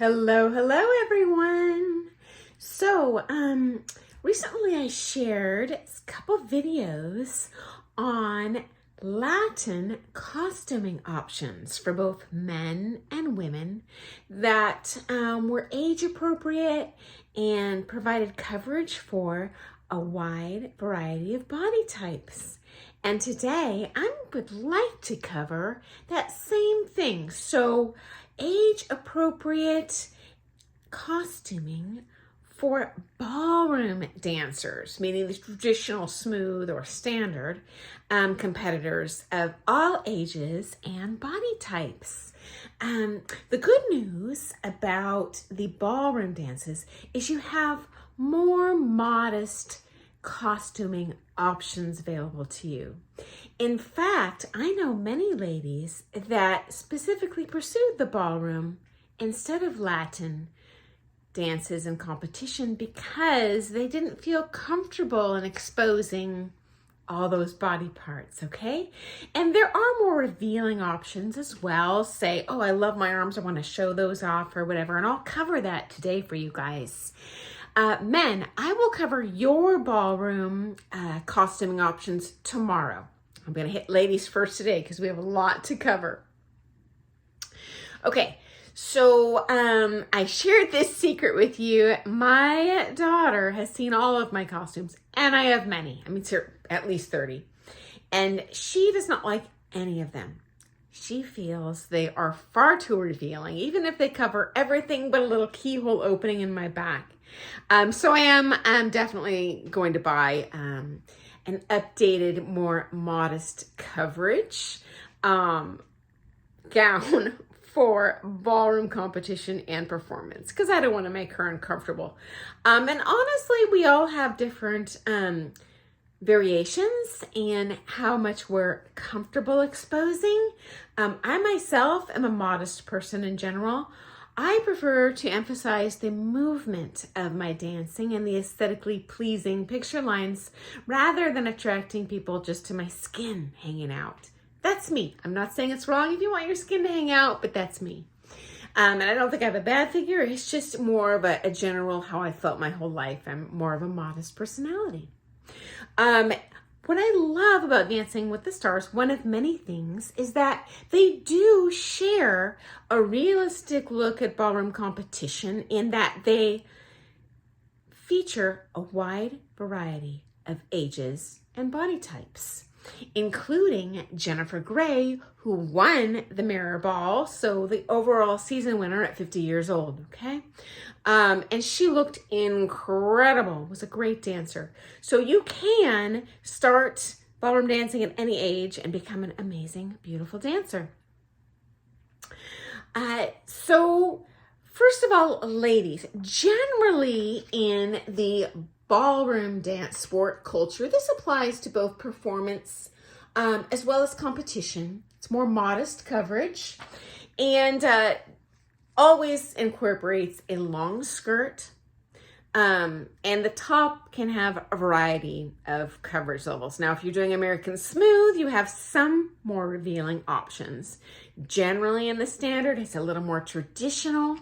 Hello everyone. Recently I shared a couple videos on Latin costuming options for both men and women that were age appropriate and provided coverage for a wide variety of body types. And today I would like to cover that same thing. So age appropriate costuming for ballroom dancers, meaning the traditional smooth or standard competitors of all ages and body types. The good news about the ballroom dances is you have more modest costuming options available to you. In fact, I know many ladies that specifically pursued the ballroom instead of Latin dances and competition because they didn't feel comfortable in exposing all those body parts, okay? And there are more revealing options as well. Say, oh, I love my arms, I want to show those off or whatever, and I'll cover that today for you guys. Men, I will cover your ballroom costuming options tomorrow. I'm going to hit ladies first today because we have a lot to cover. Okay, so I shared this secret with you. My daughter has seen all of my costumes, and I have many. I mean, at least 30. And she does not like any of them. She feels they are far too revealing, even if they cover everything but a little keyhole opening in my back. So I am definitely going to buy an updated, more modest coverage gown for ballroom competition and performance because I don't want to make her uncomfortable. And honestly, we all have different variations in how much we're comfortable exposing. I myself am a modest person in general. I prefer to emphasize the movement of my dancing and the aesthetically pleasing picture lines rather than attracting people just to my skin hanging out. That's me. I'm not saying it's wrong if you want your skin to hang out, but that's me. And I don't think I have a bad figure. It's just more of a general how I felt my whole life. I'm more of a modest personality. What I love about Dancing with the Stars, one of many things, is that they do share a realistic look at ballroom competition in that they feature a wide variety of ages and body types, including Jennifer Grey, who won the Mirror Ball, so the overall season winner at 50 years old, okay? And she looked incredible, was a great dancer. So you can start ballroom dancing at any age and become an amazing, beautiful dancer. So first of all, ladies, generally in the ballroom dance sport culture, this applies to both performance as well as competition. It's more modest coverage and always incorporates a long skirt, and the top can have a variety of coverage levels. Now, if you're doing American Smooth, you have some more revealing options. Generally in the standard, it's a little more traditional,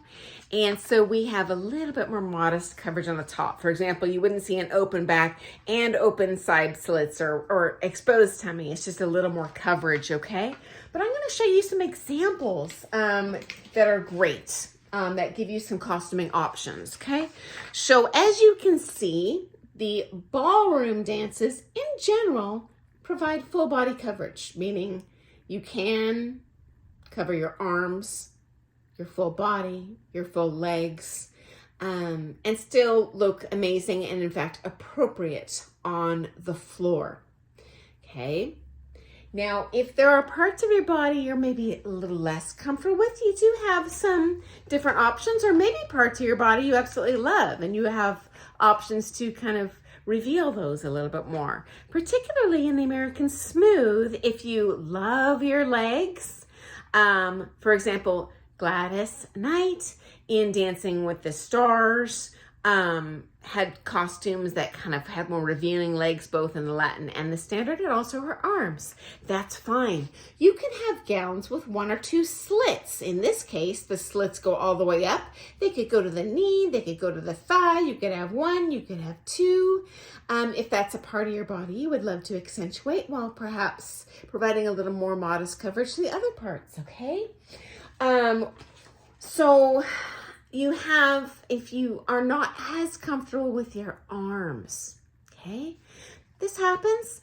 and so we have a little bit more modest coverage on the top. For example, you wouldn't see an open back and open side slits or exposed tummy. It's just a little more coverage, okay? But I'm going to show you some examples that are great, that give you some costuming options, okay? So as you can see, the ballroom dances in general provide full body coverage, meaning you can cover your arms, your full body, your full legs, and still look amazing and in fact appropriate on the floor, okay? Now, if there are parts of your body you're maybe a little less comfortable with, you do have some different options, or maybe parts of your body you absolutely love and you have options to kind of reveal those a little bit more. Particularly in the American Smooth, if you love your legs, for example, Gladys Knight in Dancing with the Stars had costumes that kind of had more revealing legs, both in the Latin and the standard, and also her arms. That's fine. You can have gowns with 1 or 2 slits. In this case, the slits go all the way up. They could go to the knee, they could go to the thigh. You could have 1, you could have 2. If that's a part of your body you would love to accentuate, while perhaps providing a little more modest coverage to the other parts, okay? So you have, if you are not as comfortable with your arms, okay, this happens,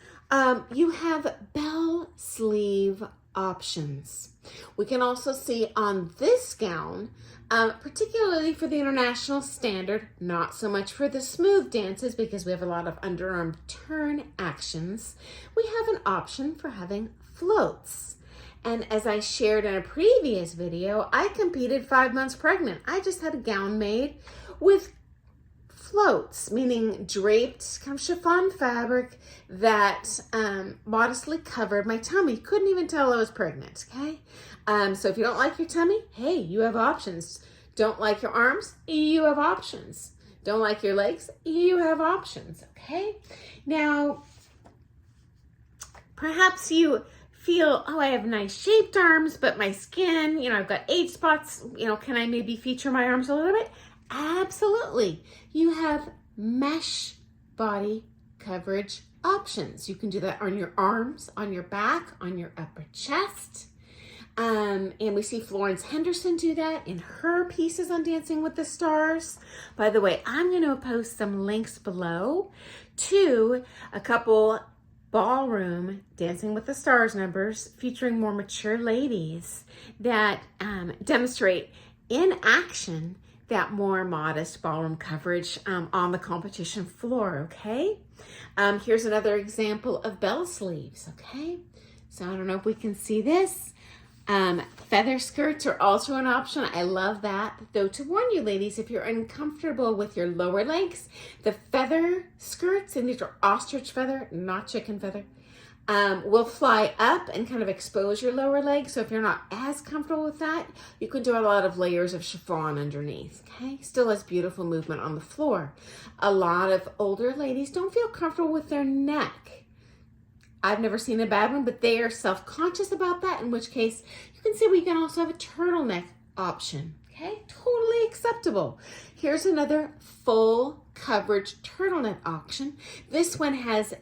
you have bell sleeve options. We can also see on this gown, particularly for the international standard, not so much for the smooth dances because we have a lot of underarm turn actions, we have an option for having floats. And as I shared in a previous video, I competed 5 months pregnant. I just had a gown made with floats, meaning draped kind of chiffon fabric that modestly covered my tummy. Couldn't even tell I was pregnant, okay? So if you don't like your tummy, hey, you have options. Don't like your arms, you have options. Don't like your legs, you have options, okay? Now, perhaps you feel, oh, I have nice shaped arms, but my skin, you know, I've got age spots, you know, can I maybe feature my arms a little bit? Absolutely. You have mesh body coverage options. You can do that on your arms, on your back, on your upper chest. And we see Florence Henderson do that in her pieces on Dancing with the Stars. By the way, I'm going to post some links below to a couple Ballroom Dancing with the Stars numbers featuring more mature ladies that demonstrate in action that more modest ballroom coverage on the competition floor, okay? Here's another example of bell sleeves, okay? So I don't know if we can see this. Feather skirts are also an option. I love that. Though to warn you ladies, if you're uncomfortable with your lower legs, the feather skirts, and these are ostrich feather, not chicken feather, will fly up and kind of expose your lower legs. So if you're not as comfortable with that, you can do a lot of layers of chiffon underneath, okay? Still has beautiful movement on the floor. A lot of older ladies don't feel comfortable with their neck. I've never seen a bad one, but they are self-conscious about that, in which case you can see we can also have a turtleneck option, okay? Totally acceptable. Here's another full coverage turtleneck option. This one has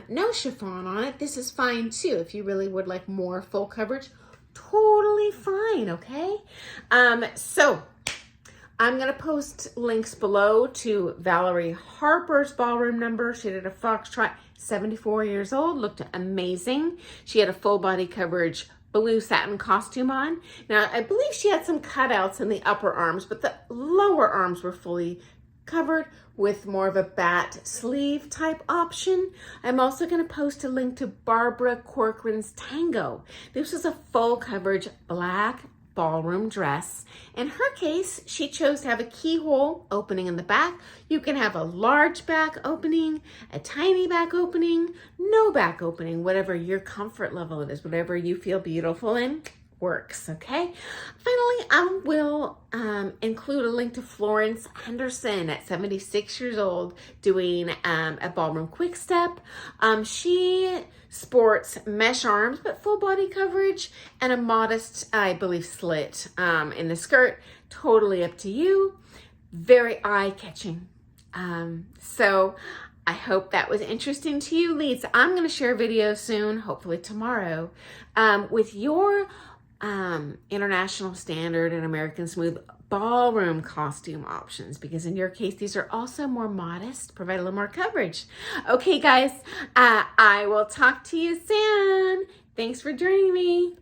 no chiffon on it. This is fine too. If you really would like more full coverage, totally fine, okay? So I'm going to post links below to Valerie Harper's ballroom number. She did a foxtrot, 74 years old, looked amazing. She had a full body coverage blue satin costume on. Now, I believe she had some cutouts in the upper arms, but the lower arms were fully covered with more of a bat sleeve type option. I'm also going to post a link to Barbara Corcoran's Tango. This was a full coverage black ballroom dress. In her case, she chose to have a keyhole opening in the back. You can have a large back opening, a tiny back opening, no back opening, whatever your comfort level it is, whatever you feel beautiful in works, okay? Finally, I will include a link to Florence Henderson at 76 years old doing a ballroom quick step. She sports mesh arms, but full body coverage and a modest, I believe, slit in the skirt. Totally up to you. Very eye-catching. So I hope that was interesting to you, leads. I'm going to share a video soon, hopefully tomorrow, with your international standard and American smooth ballroom costume options, because in your case these are also more modest, provide a little more coverage. Okay guys, I will talk to you soon. Thanks for joining me.